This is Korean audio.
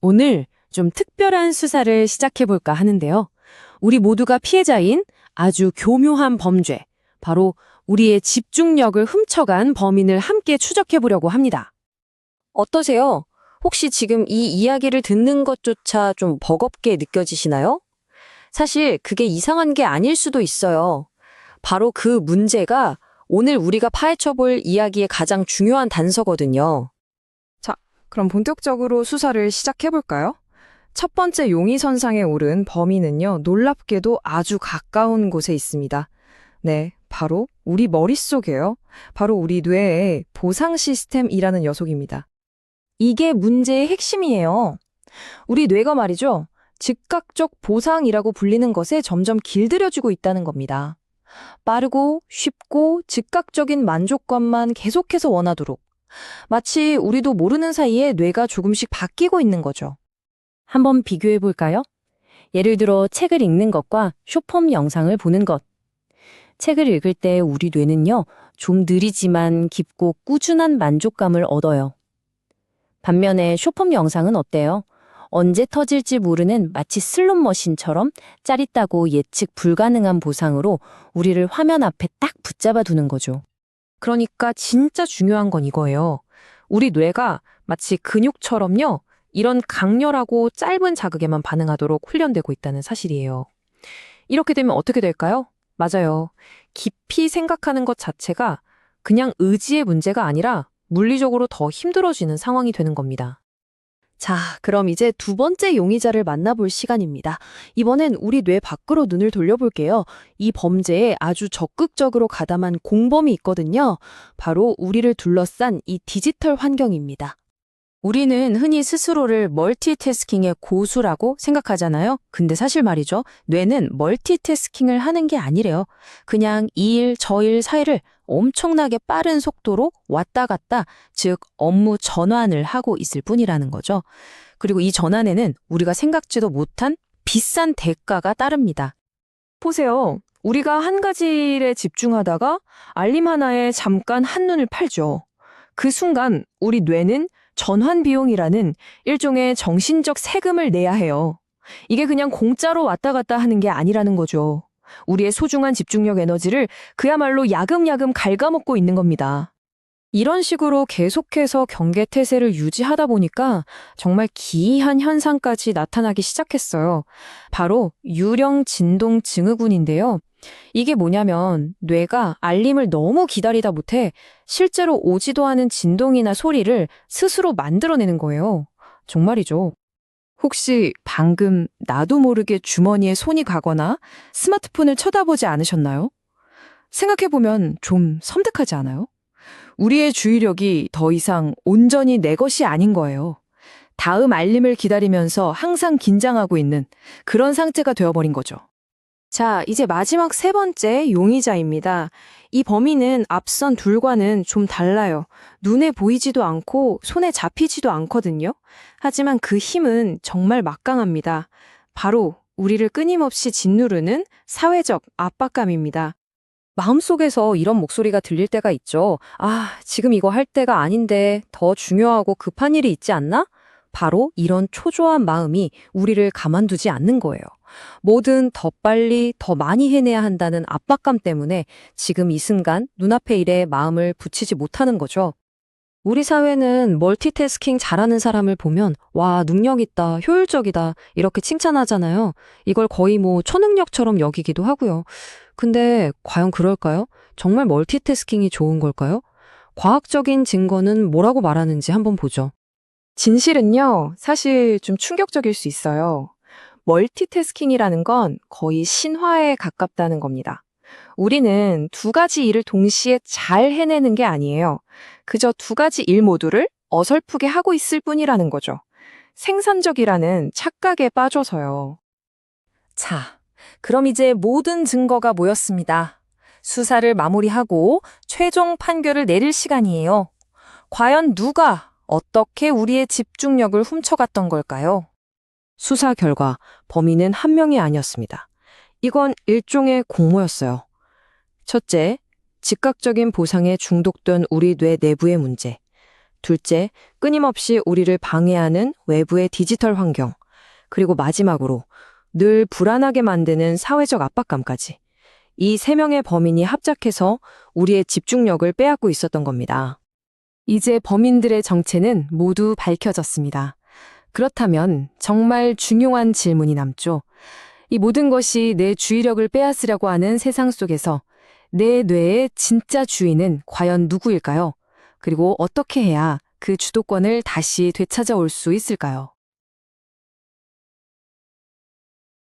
오늘 좀 특별한 수사를 시작해볼까 하는데요. 우리 모두가 피해자인 아주 교묘한 범죄, 바로 우리의 집중력을 훔쳐간 범인을 함께 추적해보려고 합니다. 어떠세요? 혹시 지금 이 이야기를 듣는 것조차 좀 버겁게 느껴지시나요? 사실 그게 이상한 게 아닐 수도 있어요. 바로 그 문제가 오늘 우리가 파헤쳐볼 이야기의 가장 중요한 단서거든요. 자, 그럼 본격적으로 수사를 시작해볼까요? 첫 번째 용의선상에 오른 범인은요, 놀랍게도 아주 가까운 곳에 있습니다. 네, 바로 우리 머릿속에요. 바로 우리 뇌의 보상 시스템이라는 녀석입니다. 이게 문제의 핵심이에요. 우리 뇌가 말이죠. 즉각적 보상이라고 불리는 것에 점점 길들여지고 있다는 겁니다. 빠르고 쉽고 즉각적인 만족감만 계속해서 원하도록. 마치 우리도 모르는 사이에 뇌가 조금씩 바뀌고 있는 거죠. 한번 비교해볼까요? 예를 들어 책을 읽는 것과 쇼폼 영상을 보는 것. 책을 읽을 때 우리 뇌는요, 좀 느리지만 깊고 꾸준한 만족감을 얻어요. 반면에 쇼폼 영상은 어때요? 언제 터질지 모르는 마치 슬롯머신처럼 짜릿하고 예측 불가능한 보상으로 우리를 화면 앞에 딱 붙잡아 두는 거죠. 그러니까 진짜 중요한 건 이거예요. 우리 뇌가 마치 근육처럼요, 이런 강렬하고 짧은 자극에만 반응하도록 훈련되고 있다는 사실이에요. 이렇게 되면 어떻게 될까요? 맞아요. 깊이 생각하는 것 자체가 그냥 의지의 문제가 아니라 물리적으로 더 힘들어지는 상황이 되는 겁니다. 자, 그럼 이제 두 번째 용의자를 만나볼 시간입니다. 이번엔 우리 뇌 밖으로 눈을 돌려볼게요. 이 범죄에 아주 적극적으로 가담한 공범이 있거든요. 바로 우리를 둘러싼 이 디지털 환경입니다. 우리는 흔히 스스로를 멀티태스킹의 고수라고 생각하잖아요. 근데 사실 말이죠. 뇌는 멀티태스킹을 하는 게 아니래요. 그냥 이 일, 저 일 사이를 엄청나게 빠른 속도로 왔다 갔다, 즉 업무 전환을 하고 있을 뿐이라는 거죠. 그리고 이 전환에는 우리가 생각지도 못한 비싼 대가가 따릅니다. 보세요. 우리가 한 가지 일에 집중하다가 알림 하나에 잠깐 한눈을 팔죠. 그 순간 우리 뇌는 전환 비용이라는 일종의 정신적 세금을 내야 해요. 이게 그냥 공짜로 왔다 갔다 하는 게 아니라는 거죠. 우리의 소중한 집중력 에너지를 그야말로 야금야금 갉아먹고 있는 겁니다. 이런 식으로 계속해서 경계태세를 유지하다 보니까 정말 기이한 현상까지 나타나기 시작했어요. 바로 유령 진동 증후군인데요. 이게 뭐냐면 뇌가 알림을 너무 기다리다 못해 실제로 오지도 않은 진동이나 소리를 스스로 만들어내는 거예요. 정말이죠. 혹시 방금 나도 모르게 주머니에 손이 가거나 스마트폰을 쳐다보지 않으셨나요? 생각해보면 좀 섬뜩하지 않아요? 우리의 주의력이 더 이상 온전히 내 것이 아닌 거예요. 다음 알림을 기다리면서 항상 긴장하고 있는 그런 상태가 되어버린 거죠. 자, 이제 마지막 세 번째 용의자입니다. 이 범인은 앞선 둘과는 좀 달라요. 눈에 보이지도 않고 손에 잡히지도 않거든요. 하지만 그 힘은 정말 막강합니다. 바로 우리를 끊임없이 짓누르는 사회적 압박감입니다. 마음속에서 이런 목소리가 들릴 때가 있죠. 아, 지금 이거 할 때가 아닌데 더 중요하고 급한 일이 있지 않나? 바로 이런 초조한 마음이 우리를 가만두지 않는 거예요. 뭐든 더 빨리, 더 많이 해내야 한다는 압박감 때문에 지금 이 순간 눈앞의 일에 마음을 붙이지 못하는 거죠. 우리 사회는 멀티태스킹 잘하는 사람을 보면 와, 능력 있다, 효율적이다 이렇게 칭찬하잖아요. 이걸 거의 뭐 초능력처럼 여기기도 하고요. 근데 과연 그럴까요? 정말 멀티태스킹이 좋은 걸까요? 과학적인 증거는 뭐라고 말하는지 한번 보죠. 진실은요, 사실 좀 충격적일 수 있어요. 멀티태스킹이라는 건 거의 신화에 가깝다는 겁니다. 우리는 두 가지 일을 동시에 잘 해내는 게 아니에요. 그저 두 가지 일 모두를 어설프게 하고 있을 뿐이라는 거죠. 생산적이라는 착각에 빠져서요. 자, 그럼 이제 모든 증거가 모였습니다. 수사를 마무리하고 최종 판결을 내릴 시간이에요. 과연 누가 어떻게 우리의 집중력을 훔쳐갔던 걸까요? 수사 결과 범인은 한 명이 아니었습니다. 이건 일종의 공모였어요. 첫째, 즉각적인 보상에 중독된 우리 뇌 내부의 문제. 둘째, 끊임없이 우리를 방해하는 외부의 디지털 환경. 그리고 마지막으로 늘 불안하게 만드는 사회적 압박감까지. 이 세 명의 범인이 합작해서 우리의 집중력을 빼앗고 있었던 겁니다. 이제 범인들의 정체는 모두 밝혀졌습니다. 그렇다면 정말 중요한 질문이 남죠. 이 모든 것이 내 주의력을 빼앗으려고 하는 세상 속에서 내 뇌의 진짜 주인은 과연 누구일까요? 그리고 어떻게 해야 그 주도권을 다시 되찾아올 수 있을까요?